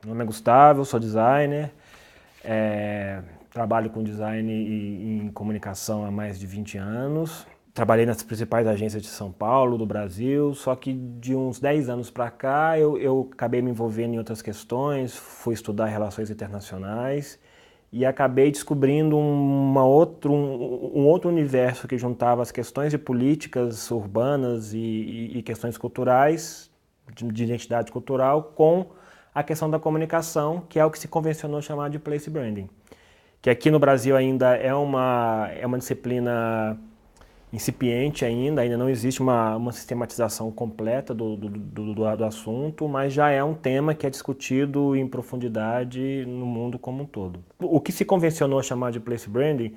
Meu nome é Gustavo, sou designer, trabalho com design e em comunicação há mais de 20 anos. Trabalhei nas principais agências de São Paulo, do Brasil, só que de uns 10 anos para cá eu acabei me envolvendo em outras questões, fui estudar relações internacionais e acabei descobrindo um outro universo que juntava as questões de políticas urbanas e questões culturais, de identidade cultural, com a questão da comunicação, que é o que se convencionou chamar de place branding, que aqui no Brasil ainda é uma disciplina incipiente ainda não existe uma sistematização completa do assunto, mas já é um tema que é discutido em profundidade no mundo como um todo. O que se convencionou chamar de place branding,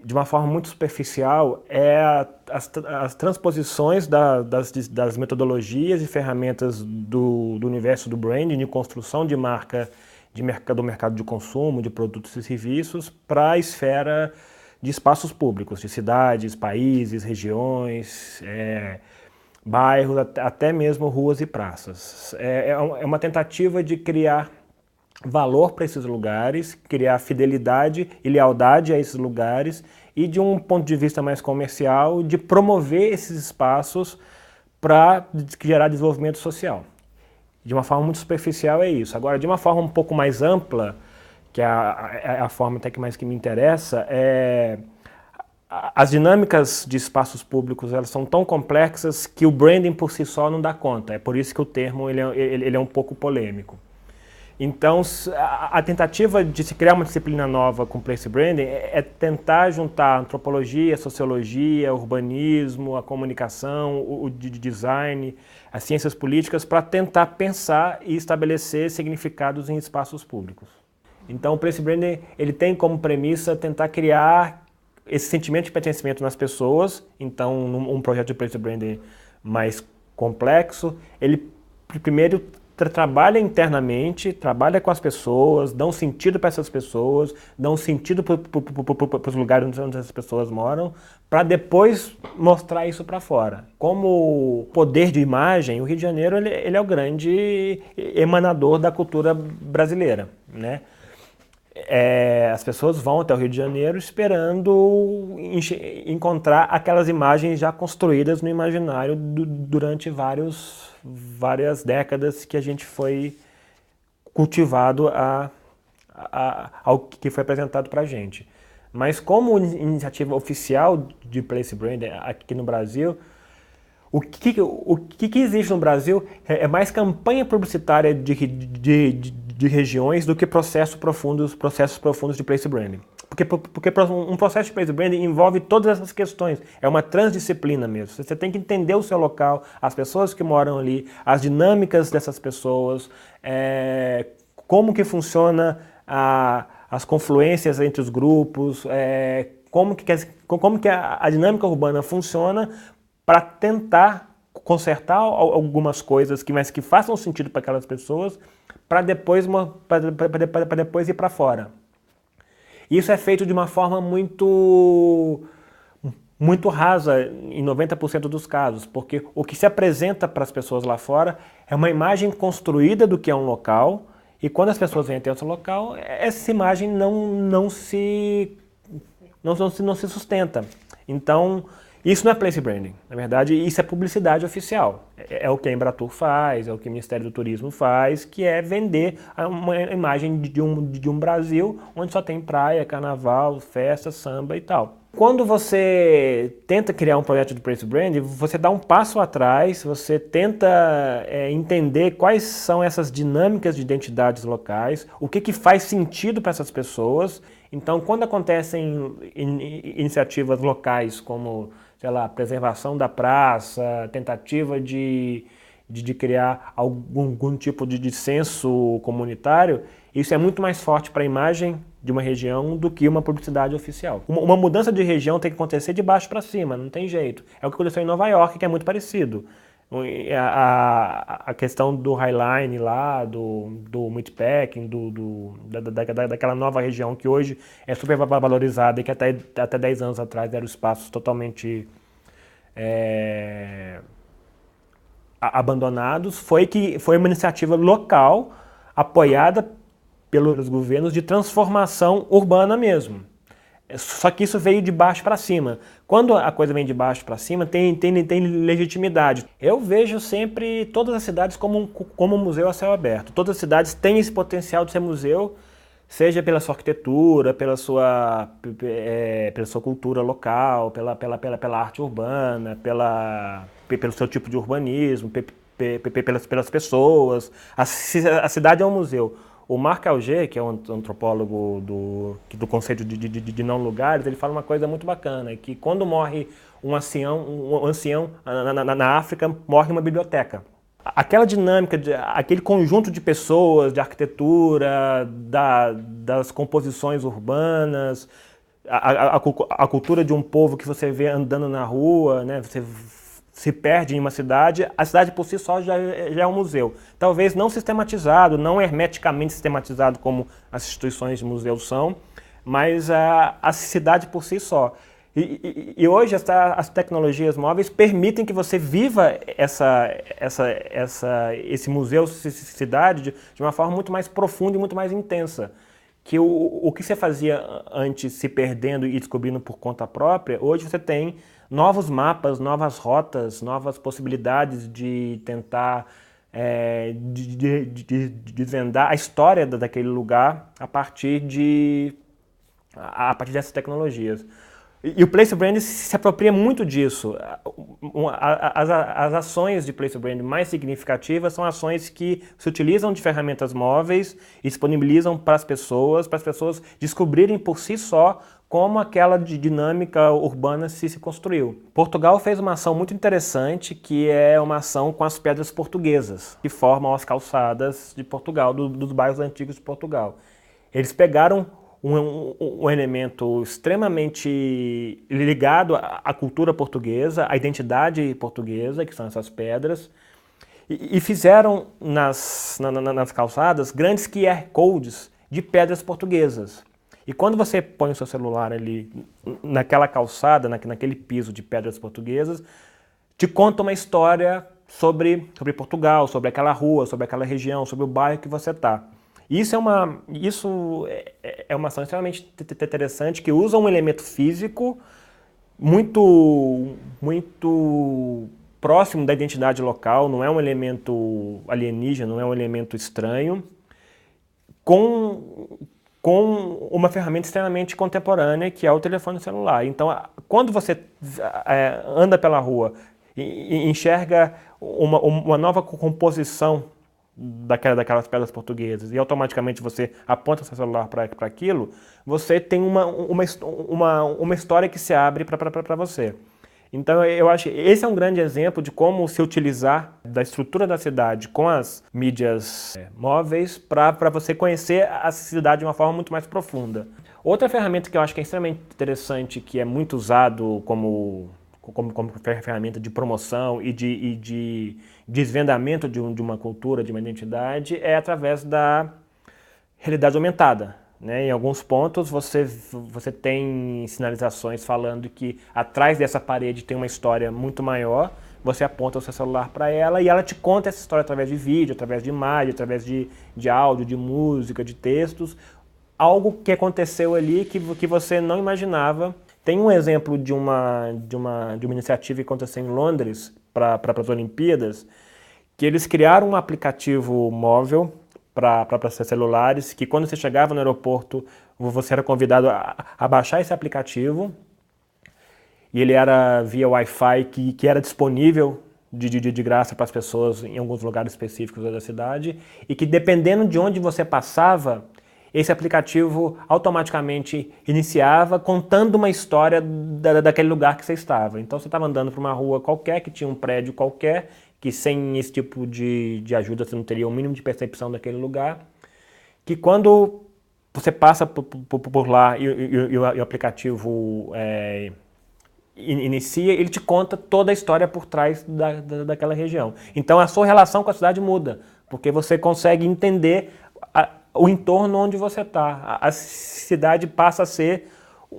de uma forma muito superficial, é as transposições das metodologias e ferramentas do universo do branding, de construção de marca, do mercado de consumo, de produtos e serviços, para a esfera de espaços públicos, de cidades, países, regiões, bairros, até mesmo ruas e praças. É uma tentativa de criar valor para esses lugares, criar fidelidade e lealdade a esses lugares e, de um ponto de vista mais comercial, de promover esses espaços para gerar desenvolvimento social. De uma forma muito superficial é isso. Agora, de uma forma um pouco mais ampla, que é a forma até que mais que me interessa, as dinâmicas de espaços públicos, elas são tão complexas que o branding por si só não dá conta. É por isso que o termo ele é um pouco polêmico. Então, a tentativa de se criar uma disciplina nova com place branding é tentar juntar antropologia, sociologia, urbanismo, a comunicação, o design, as ciências políticas, para tentar pensar e estabelecer significados em espaços públicos. Então, o place branding ele tem como premissa tentar criar esse sentimento de pertencimento nas pessoas. Então, um projeto de place branding mais complexo, ele primeiro trabalha internamente, trabalha com as pessoas, dá um sentido para essas pessoas, dá um sentido para os lugares onde as pessoas moram, para depois mostrar isso para fora. Como poder de imagem, o Rio de Janeiro ele é o grande emanador da cultura brasileira, né? As pessoas vão até o Rio de Janeiro esperando encontrar aquelas imagens já construídas no imaginário durante várias décadas que a gente foi cultivado ao que foi apresentado para a gente. Mas como iniciativa oficial de place branding aqui no Brasil, o que existe no Brasil é mais campanha publicitária de regiões do que processos profundos de place branding. Porque um processo de place branding envolve todas essas questões. É uma transdisciplina mesmo. Você tem que entender o seu local, as pessoas que moram ali, as dinâmicas dessas pessoas, como que funciona as confluências entre os grupos, como que a dinâmica urbana funciona, para tentar consertar algumas coisas mas que façam sentido para aquelas pessoas, para depois ir para fora. Isso é feito de uma forma muito rasa em 90% dos casos, porque o que se apresenta para as pessoas lá fora é uma imagem construída do que é um local, e quando as pessoas vêm até esse local, essa imagem não se sustenta. Então, isso não é place branding. Na verdade, isso é publicidade oficial. É o que a Embratur faz, é o que o Ministério do Turismo faz, que é vender uma imagem de um Brasil onde só tem praia, carnaval, festa, samba e tal. Quando você tenta criar um projeto de place branding, você dá um passo atrás, você tenta entender quais são essas dinâmicas de identidades locais, o que faz sentido para essas pessoas. Então, quando acontecem iniciativas locais como, sei lá, preservação da praça, tentativa de criar algum tipo de senso comunitário, isso é muito mais forte para a imagem de uma região do que uma publicidade oficial. Uma mudança de região tem que acontecer de baixo para cima, não tem jeito. É o que aconteceu em Nova York, que é muito parecido. A questão do Highline lá, do Meatpacking, daquela nova região que hoje é super valorizada e que até 10 anos atrás eram espaços totalmente abandonados, foi uma iniciativa local apoiada pelos governos de transformação urbana mesmo. Só que isso veio de baixo para cima. Quando a coisa vem de baixo para cima, tem legitimidade. Eu vejo sempre todas as cidades como um museu a céu aberto. Todas as cidades têm esse potencial de ser museu, seja pela sua arquitetura, pela sua cultura local, pela arte urbana, pelo seu tipo de urbanismo, pelas pessoas. A cidade é um museu. O Marc Augé, que é um antropólogo do conceito de não lugares, ele fala uma coisa muito bacana, que quando morre um ancião na África, morre uma biblioteca. Aquela dinâmica, aquele conjunto de pessoas, de arquitetura, das composições urbanas, a cultura de um povo que você vê andando na rua, né? Você se perde em uma cidade, a cidade por si só já é um museu. Talvez não sistematizado, não hermeticamente sistematizado como as instituições de museu são, mas a cidade por si só. E hoje as tecnologias móveis permitem que você viva esse museu, cidade, de uma forma muito mais profunda e muito mais intensa. Que o que você fazia antes se perdendo e descobrindo por conta própria, hoje você tem novos mapas, novas rotas, novas possibilidades de tentar desvendar a história daquele lugar a partir dessas tecnologias. E o Place Brand se apropria muito disso. As ações de Place Brand mais significativas são ações que se utilizam de ferramentas móveis e disponibilizam para as pessoas descobrirem por si só como aquela dinâmica urbana se construiu. Portugal fez uma ação muito interessante, que é uma ação com as pedras portuguesas, que formam as calçadas de Portugal, dos bairros antigos de Portugal. Eles pegaram um elemento extremamente ligado à cultura portuguesa, à identidade portuguesa, que são essas pedras, e fizeram nas calçadas grandes QR Codes de pedras portuguesas. E quando você põe o seu celular ali naquela calçada, naquele piso de pedras portuguesas, te conta uma história sobre Portugal, sobre aquela rua, sobre aquela região, sobre o bairro que você está. Isso é uma ação extremamente interessante, que usa um elemento físico muito próximo da identidade local, não é um elemento alienígena, não é um elemento estranho, com uma ferramenta extremamente contemporânea, que é o telefone celular. Então, quando você anda pela rua e enxerga uma nova composição daquelas pedras portuguesas e automaticamente você aponta seu celular para aquilo, você tem uma história que se abre para você. Então eu acho que esse é um grande exemplo de como se utilizar da estrutura da cidade com as mídias móveis para você conhecer a cidade de uma forma muito mais profunda. Outra ferramenta que eu acho que é extremamente interessante, que é muito usado como ferramenta de promoção e de desvendamento de uma cultura, de uma identidade, é através da realidade aumentada. Né? Em alguns pontos você tem sinalizações falando que atrás dessa parede tem uma história muito maior, você aponta o seu celular para ela e ela te conta essa história através de vídeo, através de imagem, através de áudio, de música, de textos, algo que aconteceu ali que você não imaginava. Tem um exemplo de uma iniciativa que aconteceu em Londres para as Olimpíadas, que eles criaram um aplicativo móvel para celulares, que quando você chegava no aeroporto, você era convidado a baixar esse aplicativo, e ele era via Wi-Fi, que era disponível de graça para as pessoas em alguns lugares específicos da cidade, e que dependendo de onde você passava, esse aplicativo automaticamente iniciava contando uma história daquele lugar que você estava. Então você estava andando por uma rua qualquer, que tinha um prédio qualquer, que sem esse tipo de ajuda você não teria o mínimo de percepção daquele lugar, que quando você passa por lá e o aplicativo inicia, ele te conta toda a história por trás daquela região. Então a sua relação com a cidade muda, porque você consegue entender o entorno onde você está. A cidade passa a ser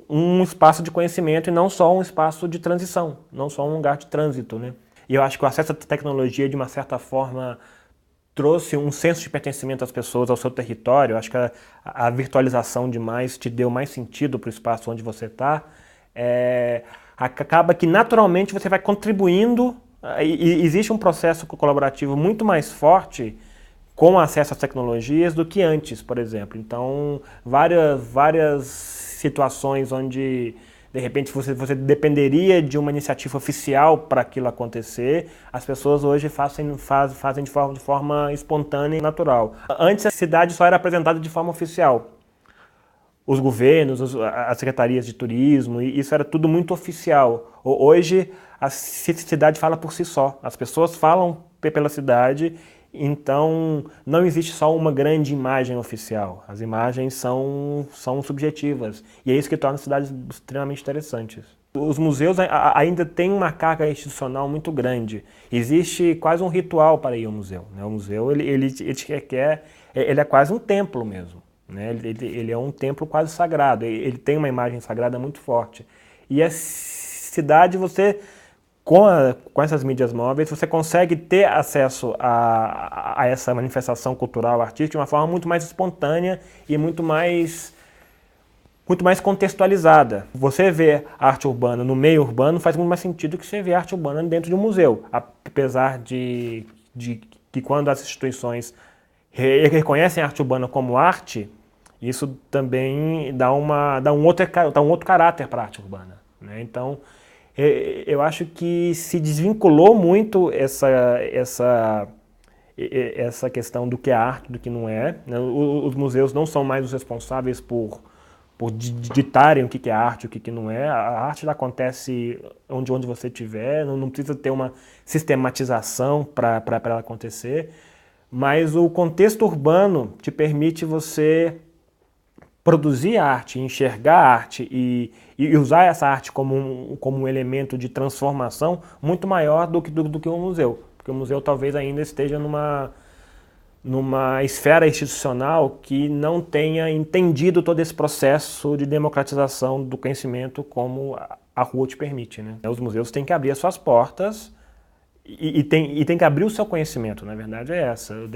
um espaço de conhecimento e não só um espaço de transição, não só um lugar de trânsito, né? E eu acho que o acesso à tecnologia, de uma certa forma, trouxe um senso de pertencimento às pessoas, ao seu território. Acho que a virtualização demais te deu mais sentido para o espaço onde você está. Acaba que naturalmente você vai contribuindo, e existe um processo colaborativo muito mais forte com acesso às tecnologias do que antes, por exemplo. Então, várias situações onde de repente você dependeria de uma iniciativa oficial para aquilo acontecer, as pessoas hoje fazem de forma espontânea e natural. Antes a cidade só era apresentada de forma oficial. Os governos, as secretarias de turismo, isso era tudo muito oficial. Hoje a cidade fala por si só, as pessoas falam pela cidade, então não existe só uma grande imagem oficial, as imagens são subjetivas, e é isso que torna as cidades extremamente interessantes. Os museus ainda têm uma carga institucional muito grande, existe quase um ritual para ir ao museu, né? O museu ele te requer, ele é quase um templo mesmo. Né? Ele é um templo quase sagrado, ele tem uma imagem sagrada muito forte. E a cidade, você, com essas mídias móveis, você consegue ter acesso a essa manifestação cultural, artística, de uma forma muito mais espontânea e muito mais contextualizada. Você vê arte urbana no meio urbano faz muito mais sentido que você vê arte urbana dentro de um museu, apesar de que quando as instituições reconhecem a arte urbana como arte, isso também dá um outro caráter para a arte urbana, né? Então, eu acho que se desvinculou muito essa questão do que é arte, do que não é, né? Os museus não são mais os responsáveis por ditarem o que é arte e o que não é. A arte acontece onde você estiver, não precisa ter uma sistematização para ela acontecer, mas o contexto urbano te permite você produzir arte, enxergar arte e usar essa arte como um elemento de transformação muito maior do que um museu. Porque o museu talvez ainda esteja numa esfera institucional que não tenha entendido todo esse processo de democratização do conhecimento como a rua te permite, né? Os museus têm que abrir as suas portas e tem que abrir o seu conhecimento, na verdade é essa. Eu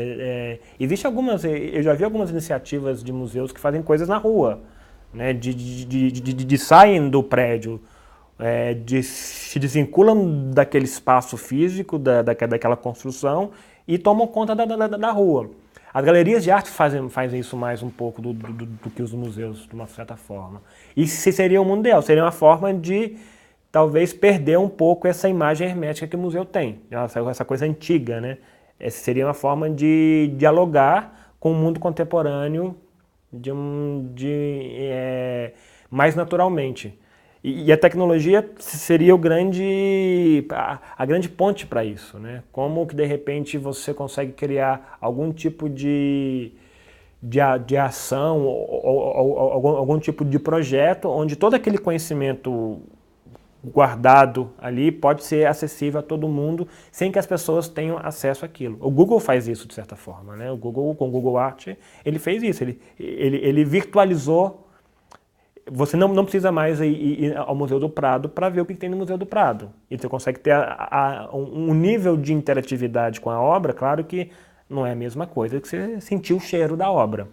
já vi algumas iniciativas de museus que fazem coisas na rua, né? De saem do prédio, se desvinculam daquele espaço físico, daquela construção e tomam conta da rua. As galerias de arte fazem isso mais um pouco do que os museus, de uma certa forma. E se seria o mundo ideal, seria uma forma de talvez perder um pouco essa imagem hermética que o museu tem, essa coisa antiga, né? Essa seria uma forma de dialogar com o mundo contemporâneo mais naturalmente. E a tecnologia seria a grande ponte para isso, né? Como que de repente você consegue criar algum tipo de ação ou algum tipo de projeto onde todo aquele conhecimento guardado ali pode ser acessível a todo mundo sem que as pessoas tenham acesso àquilo. O Google faz isso de certa forma, né? O Google, com o Google Art, ele fez isso, ele virtualizou. Você não precisa mais ir ao Museu do Prado para ver o que tem no Museu do Prado. E você consegue ter um nível de interatividade com a obra, claro que não é a mesma coisa que você sentir o cheiro da obra.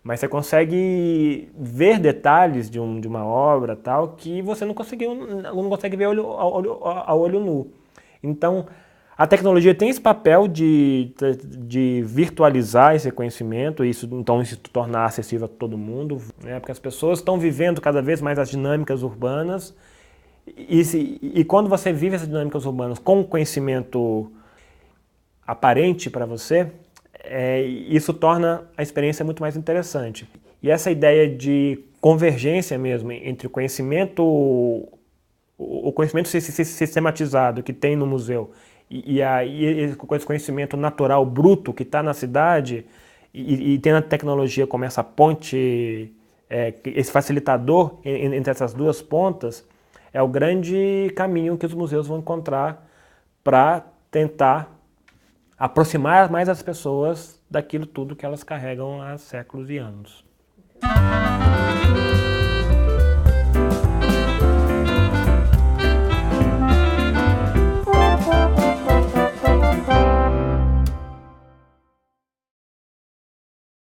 Mas você consegue ver detalhes de uma obra tal que você não consegue ver a olho nu. Então, a tecnologia tem esse papel de virtualizar esse conhecimento, e isso tornar acessível a todo mundo, né? Porque as pessoas estão vivendo cada vez mais as dinâmicas urbanas, e quando você vive essas dinâmicas urbanas com conhecimento aparente para você, isso torna a experiência muito mais interessante. E essa ideia de convergência mesmo entre o conhecimento sistematizado que tem no museu e esse conhecimento natural bruto que está na cidade e tendo a tecnologia como essa ponte, esse facilitador entre essas duas pontas, é o grande caminho que os museus vão encontrar para tentar aproximar mais as pessoas daquilo tudo que elas carregam há séculos e anos.